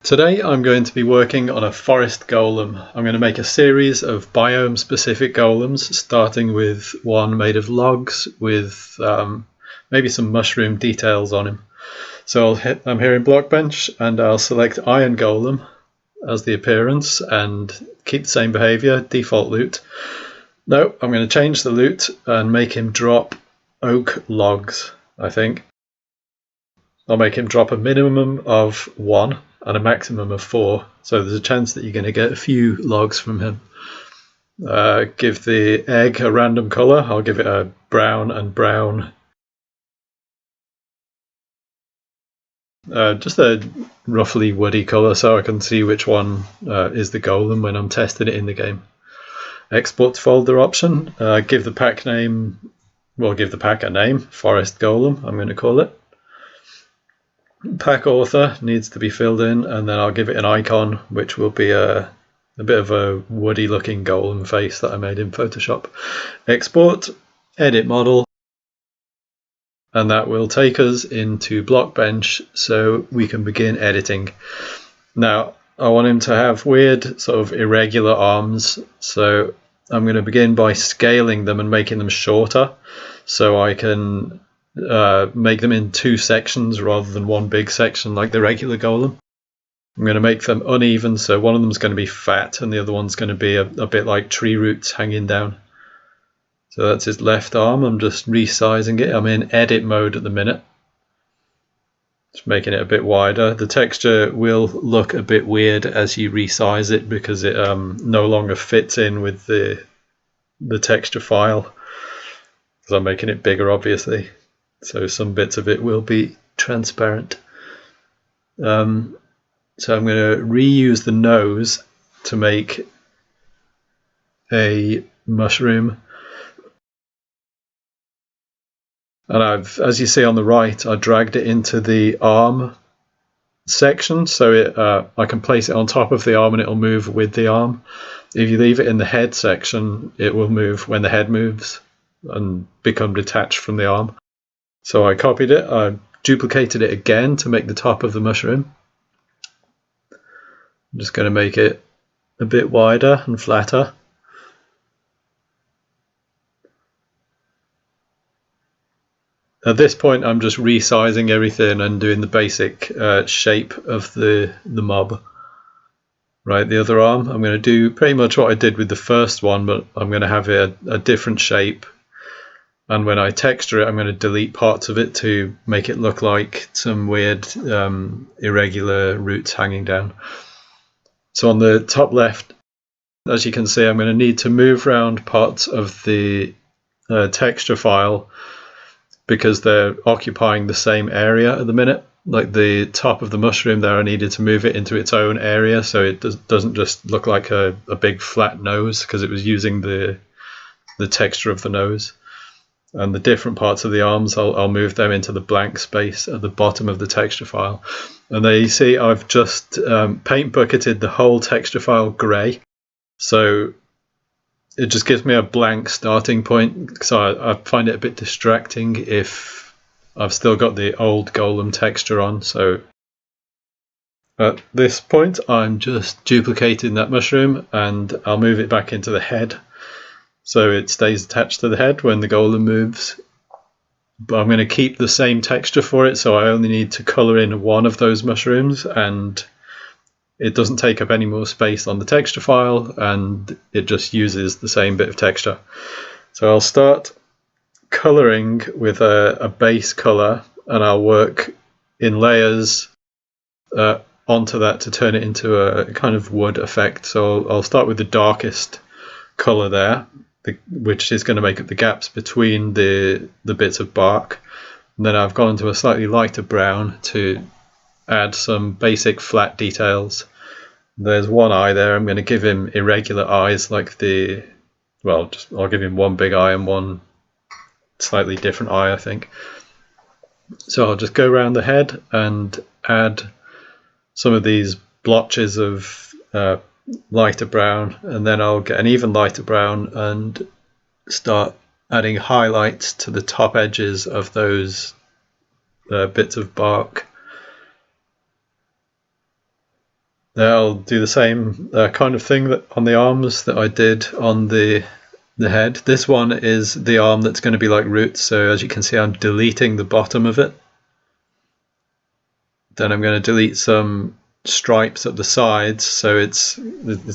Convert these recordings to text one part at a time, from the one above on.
Today I'm going to be working on a forest golem. I'm going to make a series of biome specific golems, starting with one made of logs with maybe some mushroom details on him. So I'm here in blockbench and I'll select iron golem as the appearance and keep the same behavior, default loot. No, I'm going to change the loot and make him drop oak logs, I think. I'll make him drop a minimum of 1 and a maximum of 4, so there's a chance that you're going to get a few logs from him. Give the egg a random colour. I'll give it a brown and brown. Just a roughly woody colour so I can see which one is the golem when I'm testing it in the game. Export to folder option. Give the pack name, give the pack a name, forest golem I'm going to call it. Pack author needs to be filled in, and then I'll give it an icon which will be a bit of a woody looking golem face that I made in Photoshop. Export, edit model, and that will take us into blockbench so we can begin editing. Now I want him to have weird sort of irregular arms, so I'm going to begin by scaling them and making them shorter so I can make them in 2 sections rather than one big section like the regular golem. I'm going to make them uneven, so one of them is going to be fat and the other one's going to be a bit like tree roots hanging down. So that's his left arm. I'm just resizing it. I'm in edit mode at the minute. Just making it a bit wider. The texture will look a bit weird as you resize it because it no longer fits in with the texture file, because I'm making it bigger obviously. So some bits of it will be transparent. So I'm going to reuse the nose to make a mushroom. And as you see on the right, I dragged it into the arm section, so I can place it on top of the arm and it'll move with the arm. If you leave it in the head section, it will move when the head moves and become detached from the arm. So I copied it, I duplicated it again to make the top of the mushroom. I'm just going to make it a bit wider and flatter. At this point I'm just resizing everything and doing the basic shape of the mob. Right, the other arm, I'm going to do pretty much what I did with the first one, but I'm going to have it a different shape. And when I texture it, I'm going to delete parts of it to make it look like some weird irregular roots hanging down. So on the top left, as you can see, I'm going to need to move around parts of the texture file because they're occupying the same area at the minute. Like the top of the mushroom there, I needed to move it into its own area so it doesn't just look like a big flat nose, because it was using the texture of the nose. And the different parts of the arms, I'll move them into the blank space at the bottom of the texture file. And there you see I've just paint bucketed the whole texture file grey. So it just gives me a blank starting point, so I find it a bit distracting if I've still got the old golem texture on. So at this point I'm just duplicating that mushroom and I'll move it back into the head so it stays attached to the head when the golem moves. But I'm going to keep the same texture for it, so I only need to colour in one of those mushrooms and it doesn't take up any more space on the texture file and it just uses the same bit of texture. So I'll start colouring with a base colour and I'll work in layers onto that to turn it into a kind of wood effect. So I'll start with the darkest colour there, which is going to make up the gaps between the bits of bark. And then I've gone to a slightly lighter brown to add some basic flat details. There's one eye there. I'm going to give him irregular eyes like I'll give him one big eye and one slightly different eye, I think. So I'll just go around the head and add some of these blotches of lighter brown, and then I'll get an even lighter brown and start adding highlights to the top edges of those bits of bark. I'll do the same kind of thing that on the arms that I did on the head. This one is the arm that's going to be like roots, so as you can see I'm deleting the bottom of it. Then I'm going to delete some stripes at the sides, so it's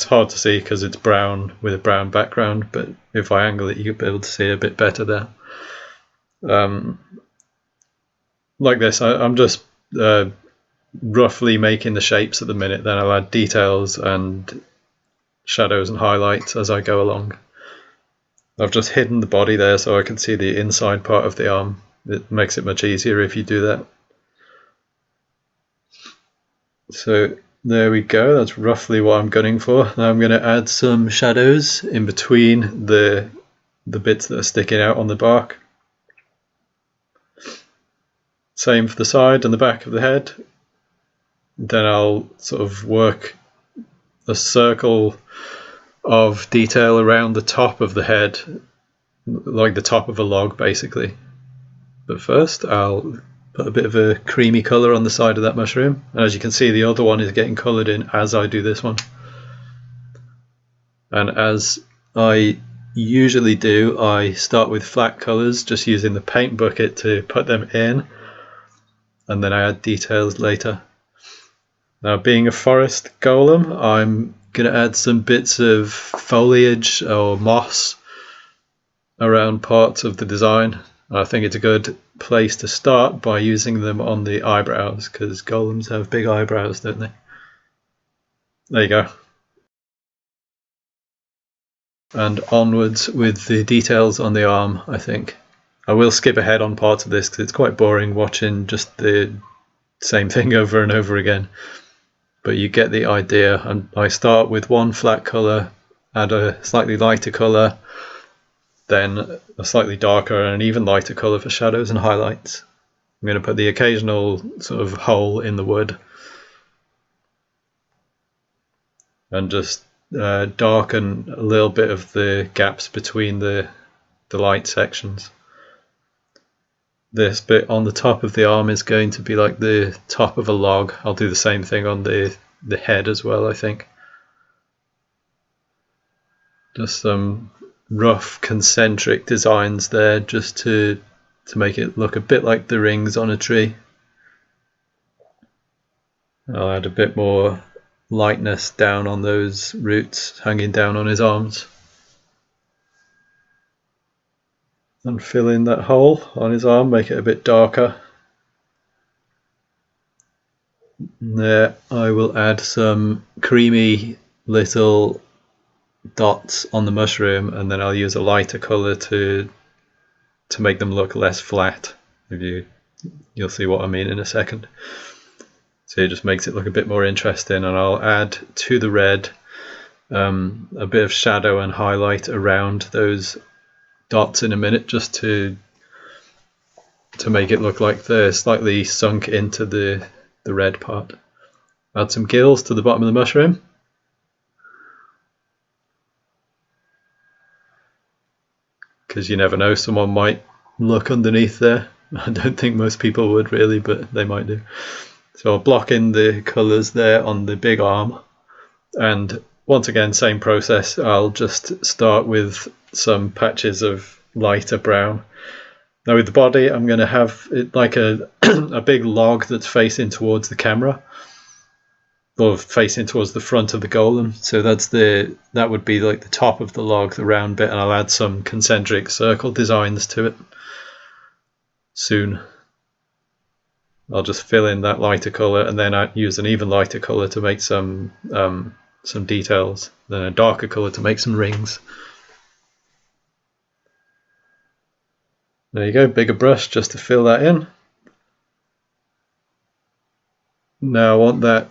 hard to see because it's brown with a brown background, but if I angle it you'll be able to see a bit better there. Like this, I'm just roughly making the shapes at the minute, then I'll add details and shadows and highlights as I go along. I've just hidden the body there so I can see the inside part of the arm. It makes it much easier if you do that. So there we go, that's roughly what I'm gunning for. Now I'm going to add some shadows in between the bits that are sticking out on the bark. Same for the side and the back of the head. Then I'll sort of work a circle of detail around the top of the head, like the top of a log basically. But first I'll put a bit of a creamy colour on the side of that mushroom, and as you can see the other one is getting coloured in as I do this one. And as I usually do, I start with flat colours, just using the paint bucket to put them in, and then I add details later. Now, being a forest golem, I'm going to add some bits of foliage or moss around parts of the design. I think it's a good place to start by using them on the eyebrows, because golems have big eyebrows, don't they? There you go. And onwards with the details on the arm, I think. I will skip ahead on parts of this because it's quite boring watching just the same thing over and over again. But you get the idea, and I start with one flat colour, add a slightly lighter colour, then a slightly darker and an even lighter colour for shadows and highlights. I'm going to put the occasional sort of hole in the wood and just darken a little bit of the gaps between the light sections. This bit on the top of the arm is going to be like the top of a log. I'll do the same thing on the head as well, I think. Just some rough concentric designs there just to make it look a bit like the rings on a tree. I'll add a bit more lightness down on those roots hanging down on his arms. And fill in that hole on his arm, make it a bit darker. And there I will add some creamy little dots on the mushroom, and then I'll use a lighter colour to make them look less flat. You'll see what I mean in a second. So it just makes it look a bit more interesting, and I'll add to the red a bit of shadow and highlight around those dots in a minute, just to make it look like they're slightly sunk into the red part. Add some gills to the bottom of the mushroom. Because you never know, someone might look underneath there. I don't think most people would really, but they might do. So I'll block in the colours there on the big arm, and once again same process. I'll just start with some patches of lighter brown. Now with the body I'm going to have it like a big log that's facing towards the camera, or facing towards the front of the golem. So that would be like the top of the log, the round bit, and I'll add some concentric circle designs to it soon. I'll just fill in that lighter colour, and then I use an even lighter colour to make some details, then a darker colour to make some rings. There you go, bigger brush just to fill that in. Now I want that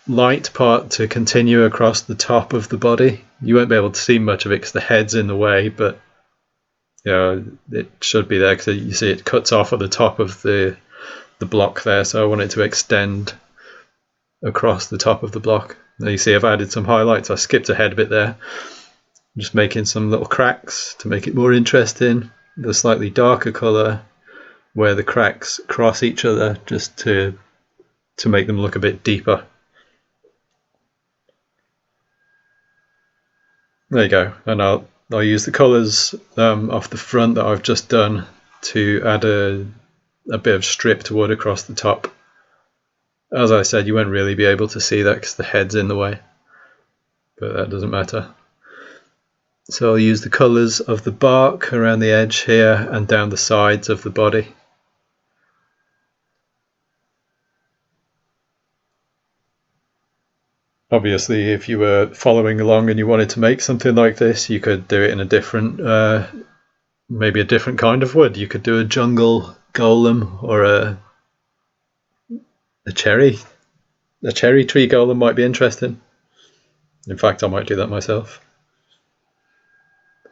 light part to continue across the top of the body. You won't be able to see much of it because the head's in the way, but you know, it should be there because you see it cuts off at the top of the block there, so I want it to extend across the top of the block. Now you see I've added some highlights. I skipped ahead a bit there, just making some little cracks to make it more interesting. The slightly darker colour where the cracks cross each other, just to make them look a bit deeper. There you go, and I'll use the colours off the front that I've just done to add a bit of stripped wood across the top. As I said, you won't really be able to see that because the head's in the way, but that doesn't matter. So I'll use the colours of the bark around the edge here and down the sides of the body. Obviously, if you were following along and you wanted to make something like this, you could do it in a different, maybe a different kind of wood. You could do a jungle golem or a cherry tree golem might be interesting. In fact, I might do that myself.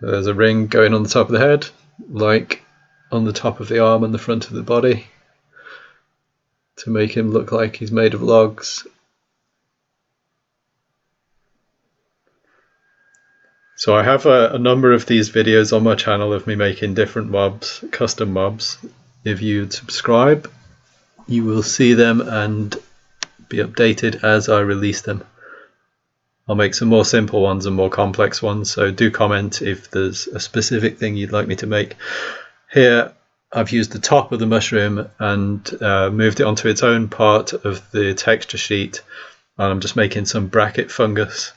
There's a ring going on the top of the head, like on the top of the arm and the front of the body, to make him look like he's made of logs. So I have a number of these videos on my channel of me making different mobs, custom mobs. If you subscribe, you will see them and be updated as I release them. I'll make some more simple ones and more complex ones, so do comment if there's a specific thing you'd like me to make. Here I've used the top of the mushroom and moved it onto its own part of the texture sheet, and I'm just making some bracket fungus,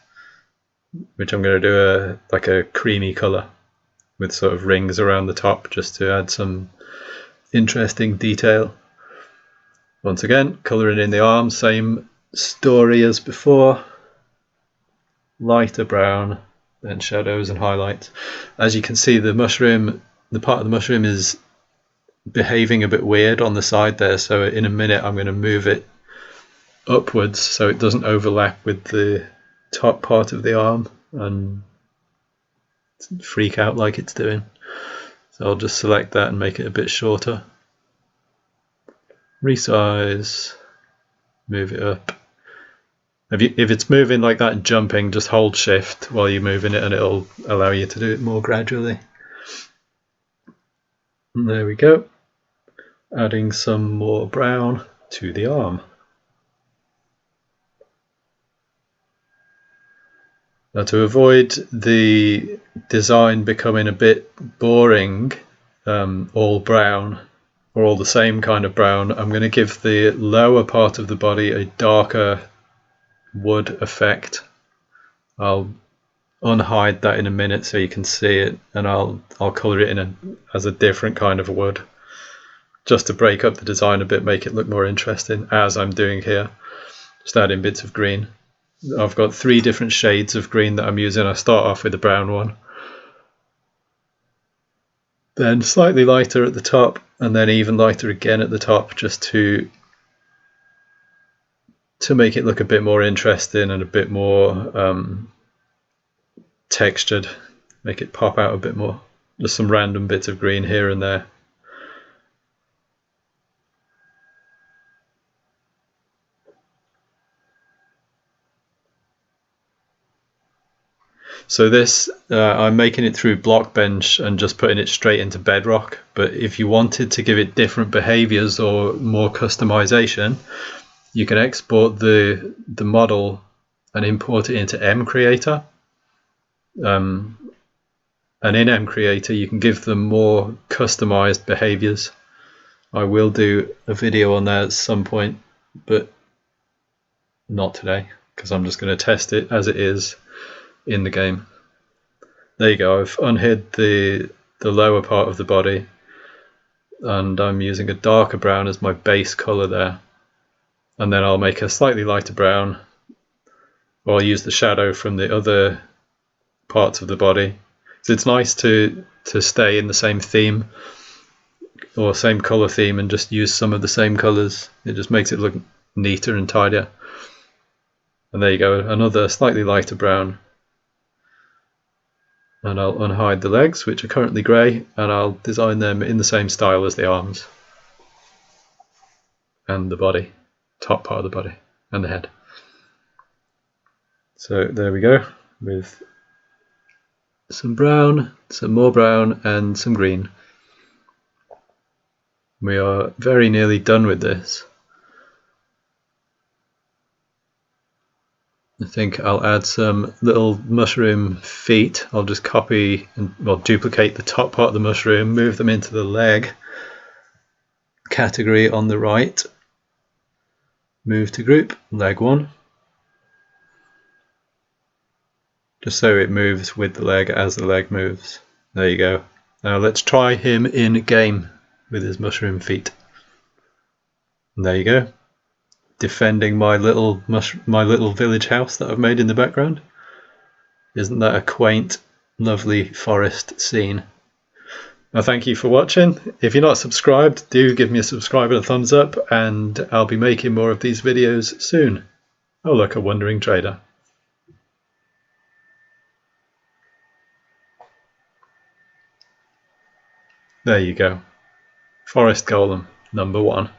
which I'm going to do like a creamy colour with sort of rings around the top just to add some interesting detail. Once again, colouring in the arm, same story as before. Lighter brown, then shadows and highlights. As you can see, the mushroom, the part of the mushroom is behaving a bit weird on the side there, so in a minute I'm going to move it upwards so it doesn't overlap with the top part of the arm and freak out like it's doing. So I'll just select that and make it a bit shorter. Resize, move it up. If it's moving like that and jumping, just hold shift while you're moving it and it'll allow you to do it more gradually. And there we go. Adding some more brown to the arm. Now, to avoid the design becoming a bit boring, all brown or all the same kind of brown, I'm going to give the lower part of the body a darker wood effect. I'll unhide that in a minute so you can see it, and I'll colour it in as a different kind of wood, just to break up the design a bit, make it look more interesting, as I'm doing here, just adding bits of green. I've got 3 different shades of green that I'm using. I start off with the brown one, then slightly lighter at the top, and then even lighter again at the top, just to make it look a bit more interesting and a bit more textured, make it pop out a bit more. Just some random bits of green here and there. So this, I'm making it through blockbench and just putting it straight into bedrock, but if you wanted to give it different behaviors or more customization, you can export the model and import it into mCreator. And in mCreator you can give them more customized behaviors. I will do a video on that at some point, but not today, because I'm just going to test it as it is in the game. There you go, I've unhid the lower part of the body, and I'm using a darker brown as my base colour there. And then I'll make a slightly lighter brown, or I'll use the shadow from the other parts of the body. So it's nice to stay in the same theme or same colour theme and just use some of the same colours. It just makes it look neater and tidier. And there you go, another slightly lighter brown. And I'll unhide the legs, which are currently grey, and I'll design them in the same style as the arms and the body, top part of the body and the head. So there we go, with some brown, some more brown, and some green. We are very nearly done with this. I think I'll add some little mushroom feet. I'll just copy and duplicate the top part of the mushroom, move them into the leg category on the right, move to group, leg 1, just so it moves with the leg as the leg moves. There you go. Now let's try him in game with his mushroom feet. And there you go. Defending my little village house that I've made in the background. Isn't that a quaint, lovely forest scene? Well, thank you for watching. If you're not subscribed, do give me a subscribe and a thumbs up, and I'll be making more of these videos soon. Oh look, a wandering trader. There you go. Forest Golem, #1.